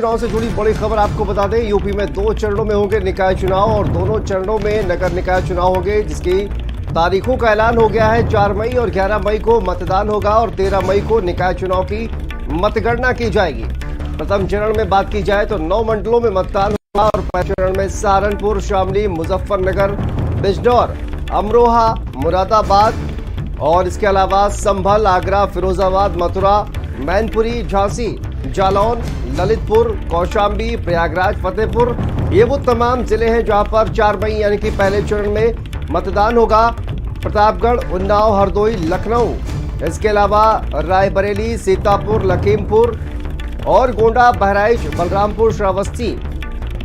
चुनाव से जुड़ी बड़ी खबर आपको बता दें, यूपी में 2 चरणों में होंगे निकाय चुनाव और दोनों चरणों में नगर निकाय चुनाव होंगे, जिसकी तारीखों का ऐलान हो गया है। 4 मई और 11 मई को मतदान होगा और 13 मई को निकाय चुनाव की मतगणना की जाएगी। प्रथम चरण में बात की जाए तो 9 मंडलों में मतदान होगा और पहले चरण में सहारनपुर, शामली, मुजफ्फरनगर, बिजनौर, अमरोहा, मुरादाबाद और इसके अलावा संभल, आगरा, फिरोजाबाद, मथुरा, मैनपुरी, झांसी, जालौन, ललितपुर, कौशाम्बी, प्रयागराज, फतेहपुर, ये वो तमाम जिले हैं जहां पर 4 मई यानी कि पहले चरण में मतदान होगा। प्रतापगढ़, उन्नाव, हरदोई, लखनऊ, इसके अलावा रायबरेली, सीतापुर, लखीमपुर और गोंडा, बहराइच, बलरामपुर, श्रावस्ती,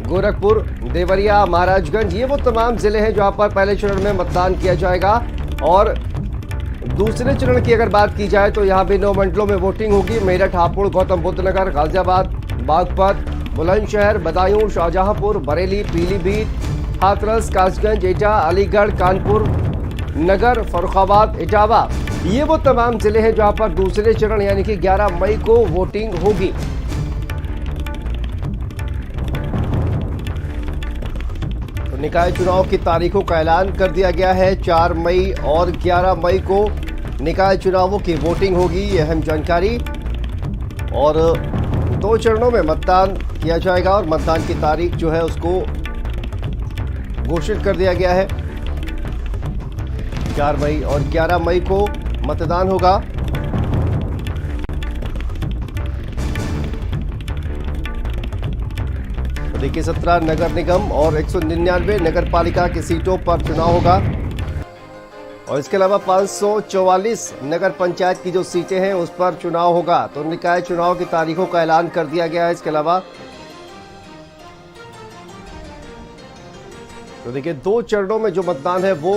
गोरखपुर, देवरिया, महाराजगंज, ये वो तमाम जिले हैं जहां पर पहले चरण में मतदान किया जाएगा। और दूसरे चरण की अगर बात की जाए तो यहां भी 9 मंडलों में वोटिंग होगी। मेरठ, हापुड़, गौतम बुद्ध नगर, गाजियाबाद, बागपत, बुलंदशहर, बदायूं, शाहजहांपुर, बरेली, पीलीभीत, हाथरस, कासगंज, एटा, अलीगढ़, कानपुर नगर, फर्रुखाबाद, इटावा, ये वो तमाम जिले हैं जहां पर दूसरे चरण यानी कि 11 मई को वोटिंग होगी। तो निकाय चुनाव की तारीखों का ऐलान कर दिया गया है। 4 मई और 11 मई को निकाय चुनावों की वोटिंग होगी, ये अहम जानकारी। और 2 चरणों में मतदान किया जाएगा और मतदान की तारीख जो है उसको घोषित कर दिया गया है। 4 मई और 11 मई को मतदान होगा। तो देखिए, 17 नगर निगम और 199 नगर पालिका की सीटों पर चुनाव होगा और इसके अलावा 544 नगर पंचायत की जो सीटें हैं उस पर चुनाव होगा। तो निकाय चुनाव की तारीखों का ऐलान कर दिया गया है। इसके अलावा तो देखिए, 2 चरणों में जो मतदान है वो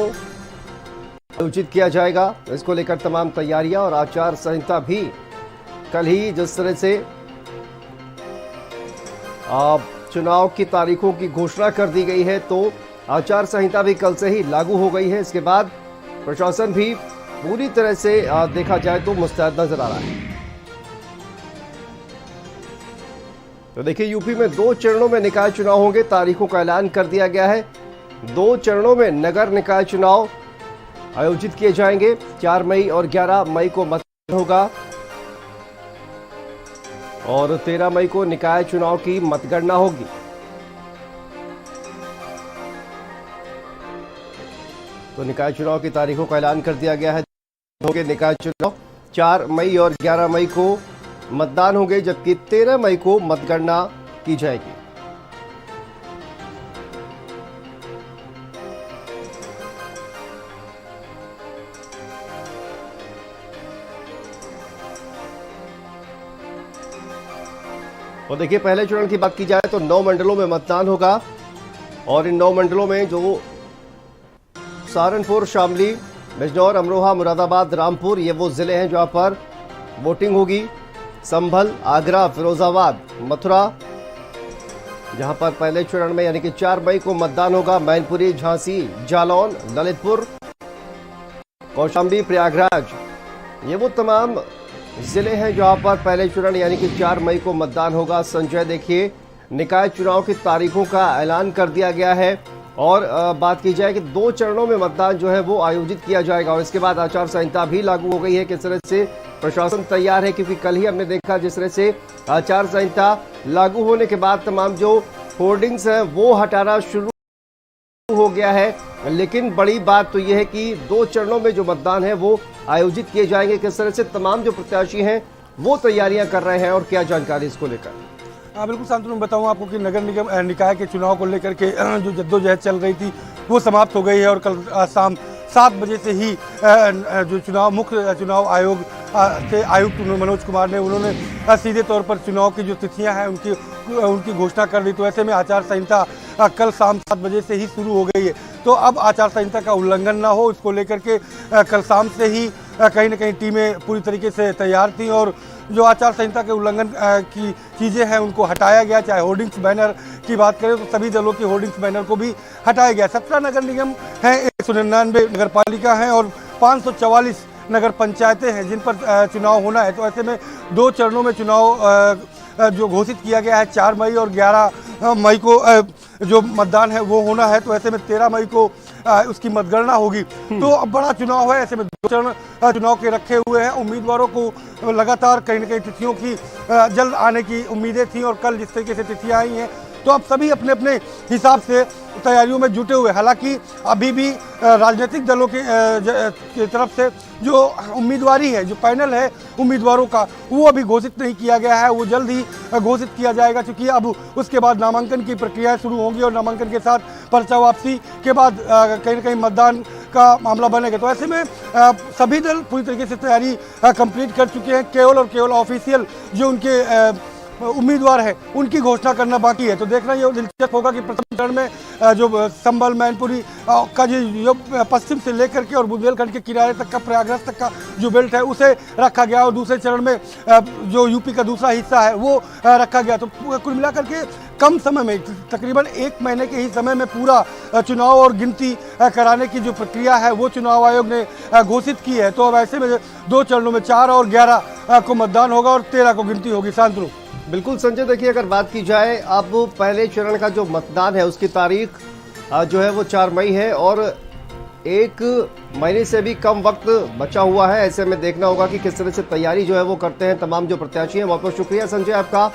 आयोजित किया जाएगा। इसको लेकर तमाम तैयारियां और आचार संहिता भी कल ही जिस तरह से चुनाव की तारीखों की घोषणा कर दी गई है, तो आचार संहिता भी कल से ही लागू हो गई है। इसके बाद प्रशासन भी पूरी तरह से देखा जाए तो मुस्तैद नजर आ रहा है। तो देखिए, यूपी में 2 चरणों में निकाय चुनाव होंगे, तारीखों का ऐलान कर दिया गया है। 2 चरणों में नगर निकाय चुनाव आयोजित किए जाएंगे। 4 मई और 11 मई को मतदान होगा और 13 मई को निकाय चुनाव की मतगणना होगी। तो निकाय चुनाव की तारीखों का ऐलान कर दिया गया है। होंगे निकाय चुनाव 4 मई और 11 मई को मतदान होंगे, जबकि 13 मई को मतगणना की जाएगी। और देखिए, पहले चरण की बात की जाए तो 9 मंडलों में मतदान होगा और इन 9 मंडलों में जो सहारनपुर, शामली, बिजनौर, अमरोहा, मुरादाबाद, रामपुर, ये वो जिले हैं जहां पर वोटिंग होगी। संभल, आगरा, फिरोजाबाद, मथुरा, जहां पर पहले चरण में यानी कि 4 मई को मतदान होगा। मैनपुरी, झांसी, जालौन, ललितपुर, कौशाम्बी, प्रयागराज, ये वो तमाम जिले हैं जहां पर पहले चरण यानी कि 4 मई को मतदान होगा। संजय, देखिए, निकाय चुनाव की तारीखों का ऐलान कर दिया गया है और बात की जाए कि 2 चरणों में मतदान जो है वो आयोजित किया जाएगा और इसके बाद आचार संहिता भी लागू हो गई है। किस तरह से प्रशासन तैयार है, क्योंकि कल ही हमने देखा जिस तरह से आचार संहिता लागू होने के बाद तमाम जो होर्डिंग्स हैं वो हटाना शुरू हो गया है। लेकिन बड़ी बात तो यह है कि 2 चरणों में जो मतदान है वो आयोजित किए जाएंगे। किस तरह से तमाम जो प्रत्याशी हैं वो तैयारियां कर रहे हैं और क्या जानकारी इसको लेकर? हाँ, बिल्कुल शांतनु, मैं बताऊँ आपको कि नगर निगम निकाय के चुनाव को लेकर के जो जद्दोजहद चल रही थी वो समाप्त हो गई है और कल शाम 7 बजे से ही जो मुख्य चुनाव आयोग के आयुक्त मनोज कुमार ने उन्होंने सीधे तौर पर चुनाव की जो तिथियां हैं उनकी घोषणा कर दी। तो ऐसे में आचार संहिता कल शाम 7 बजे से ही शुरू हो गई है। तो अब आचार संहिता का उल्लंघन ना हो, इसको लेकर के कल शाम से ही कहीं ना कहीं टीमें पूरी तरीके से तैयार थी और जो आचार संहिता के उल्लंघन की चीज़ें हैं उनको हटाया गया। चाहे होर्डिंग्स बैनर की बात करें तो सभी दलों के होर्डिंग्स बैनर को भी हटाया गया। 17 नगर निगम हैं, 199 नगर पालिका हैं और 544 नगर पंचायतें हैं जिन पर चुनाव होना है। तो ऐसे में 2 चरणों में चुनाव जो घोषित किया गया है 4 मई और 11 मई को जो मतदान है वो होना है, तो ऐसे में 13 मई को उसकी मतगणना होगी। तो अब बड़ा चुनाव है, ऐसे में 2 चरण चुनाव के रखे हुए हैं। उम्मीदवारों को लगातार कहीं न कहीं तिथियों की जल्द आने की उम्मीदें थी और कल जिस तरीके से तिथियां आई हैं तो अब सभी अपने अपने हिसाब से तैयारियों में जुटे हुए। हालांकि अभी भी राजनीतिक दलों की तरफ से जो उम्मीदवारी है, जो पैनल है उम्मीदवारों का, वो अभी घोषित नहीं किया गया है। वो जल्द ही घोषित किया जाएगा, क्योंकि अब उसके बाद नामांकन की प्रक्रिया शुरू होंगी और नामांकन के साथ पर्चा वापसी के बाद कहीं न कहीं मतदान का मामला बनेगा। तो ऐसे में सभी दल पूरी तरीके से तैयारी कंप्लीट कर चुके हैं। केवल और केवल ऑफिशियल जो उनके उम्मीदवार है उनकी घोषणा करना बाकी है। तो देखना ये दिलचस्प होगा कि प्रथम चरण में जो संभल मैनपुरी का जो पश्चिम से लेकर के और बुंदेलखंड के किनारे तक का, प्रयागराज तक का जो बेल्ट है उसे रखा गया और दूसरे चरण में जो यूपी का दूसरा हिस्सा है वो रखा गया। तो कुल मिलाकर के कम समय में, तकरीबन 1 महीने के ही समय में पूरा चुनाव और गिनती कराने की जो प्रक्रिया है वो चुनाव आयोग ने घोषित की है। तो अब ऐसे में 2 चरणों में 4 और 11 को मतदान होगा और 13 को गिनती होगी। शांतनु। बिल्कुल संजय, देखिए अगर बात की जाए अब पहले चरण का जो मतदान है उसकी तारीख जो है वो 4 मई है और 1 महीने से भी कम वक्त बचा हुआ है। ऐसे में देखना होगा कि किस तरह से तैयारी जो है वो करते हैं तमाम जो प्रत्याशी हैं। बहुत बहुत शुक्रिया संजय आपका।